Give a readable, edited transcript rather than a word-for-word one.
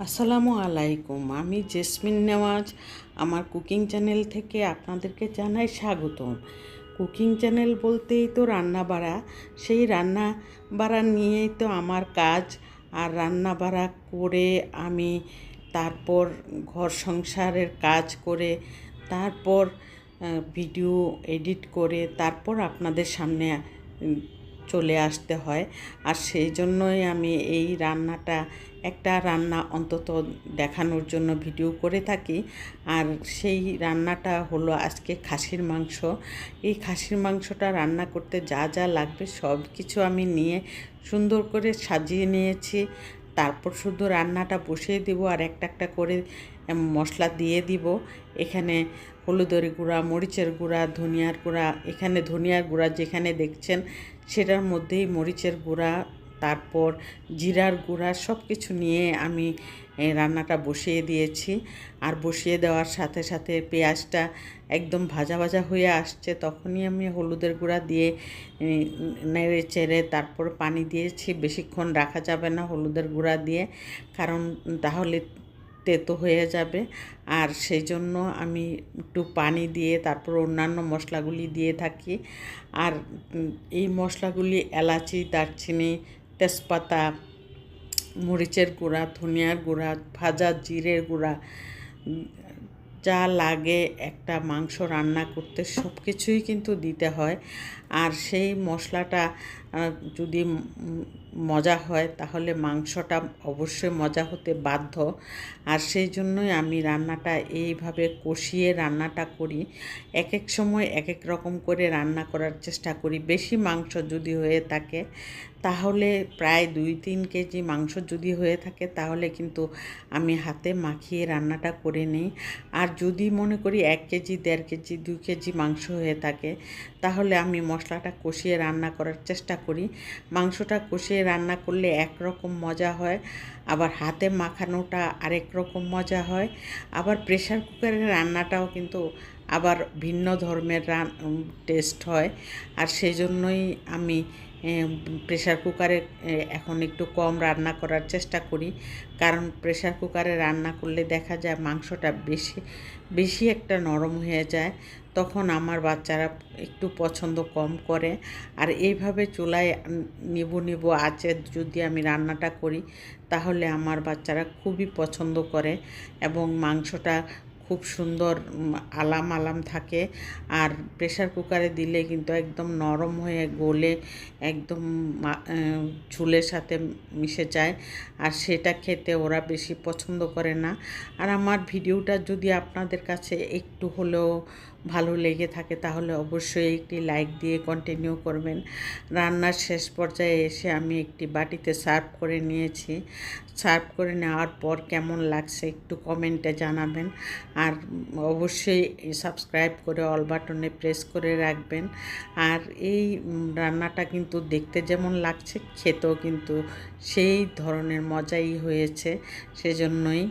আসসালামু আলাইকুম। আমি জেসমিন নেওয়াজ আমার কুকিং চ্যানেল থেকে আপনাদেরকে জানাই স্বাগতম। কুকিং চ্যানেল বলতেই তো রান্না বাড়া, সেই রান্না বাড়া নিয়েই তো আমার কাজ। আর রান্না বাড়া করে আমি তারপর ঘর সংসারের কাজ করে তারপর ভিডিও এডিট করে তারপর আপনাদের সামনে চলে আসতে হয়। আর সেই জন্যই আমি এই রান্নাটা একটা রান্না অন্তত দেখানোর জন্য ভিডিও করে থাকি। আর সেই রান্নাটা হলো আজকে খাসির মাংস। এই খাসির মাংসটা রান্না করতে যা যা লাগবে সব কিছু আমি নিয়ে সুন্দর করে সাজিয়ে নিয়েছি। তারপর শুধু রান্নাটা বসিয়ে দিব আর একটা একটা করে মশলা দিয়ে দিব। এখানে হলুদের গুঁড়া, মরিচের গুঁড়া, ধনিয়ার গুঁড়া, এখানে ধনিয়ার গুঁড়া যেখানে দেখছেন সেটার মধ্যেই মরিচের গুঁড়া, তারপর জিরার গুঁড়া সব কিছু নিয়ে আমি রান্নাটা বসিয়ে দিয়েছি। আর বসিয়ে দেওয়ার সাথে সাথে পেঁয়াজটা একদম ভাজা ভাজা হয়ে আসছে, তখনই আমি হলুদের গুঁড়া দিয়ে নেড়ে চেড়ে তারপর পানি দিয়েছি। বেশিক্ষণ রাখা যাবে না হলুদের গুঁড়া দিয়ে, কারণ তাহলে তেতো হয়ে যাবে। আর সেই জন্য আমি একটু পানি দিয়ে তারপর অন্যান্য মশলাগুলি দিয়ে থাকি। আর এই মশলাগুলি এলাচি, দারচিনি, তেজপাতা, মরিচের গুঁড়া, ধনিয়ার গুঁড়া, ভাজা জিরের গুঁড়া, যা লাগে একটা মাংস রান্না করতে সব কিছুই কিন্তু দিতে হয়। আর সেই মশলাটা যদি মজা হয় তাহলে মাংসটা অবশ্যই মজা হতে বাধ্য। আর সেই জন্যই আমি রান্নাটা এইভাবে কষিয়ে রান্নাটা করি। এক এক সময় এক এক রকম করে রান্না করার চেষ্টা করি। বেশি মাংস যদি হয়ে থাকে তাহলে প্রায় 2-3 কেজি মাংস যদি হয়ে থাকে তাহলে কিন্তু আমি হাতে মাখিয়ে রান্নাটা করে নিই। আর যদি মনে করি 1 কেজি, 1.5 কেজি, 2 কেজি মাংস হয়ে থাকে তাহলে আমি মশলাটা কষিয়ে রান্না করার চেষ্টা করি। মাংসটা কষিয়ে রান্না করলে একরকম মজা হয়, আবার হাতে মাখানোটা আরেক রকম মজা হয়। আবার প্রেশার কুকারের রান্নাটাও কিন্তু আবার ভিন্ন ধর্মের টেস্ট হয়। আর সেই জন্যই আমি প্রেশার কুকারে এখন একটু কম রান্না করার চেষ্টা করি, কারণ প্রেশার কুকারে রান্না করলে দেখা যায় মাংসটা বেশি একটা নরম হয়ে যায়, তখন আমার বাচ্চারা একটু পছন্দ কম করে। আর এইভাবে চুলায় নিবু আঁচে যদি আমি রান্নাটা করি তাহলে আমার বাচ্চারা খুবই পছন্দ করে এবং মাংসটা খুব সুন্দর আলাম আলাম থাকে। আর প্রেশার কুকারে দিলে কিন্তু একদম নরম হয়ে গলে একদম ঝোলের সাথে মিশে যায়, আর সেটা খেতে ওরা বেশি পছন্দ করে না। আর আমার ভিডিওটা যদি আপনাদের কাছে একটু হলেও ভালো লেগে থাকে তাহলে অবশ্যই একটি লাইক দিয়ে কন্টিনিউ করবেন। রান্নার শেষ পর্যায়ে এসে আমি একটি বাটিতে সার্ভ করে নিয়েছি। সার্ভ করে নেওয়ার পর কেমন লাগছে একটু কমেন্টে জানাবেন। আর অবশ্যই সাবস্ক্রাইব করে অল বাটনে প্রেস করে রাখবেন। আর এই রান্নাটা কিন্তু দেখতে যেমন লাগছে খেতেও কিন্তু সেই ধরনের মজাই হয়েছে, সেজন্যই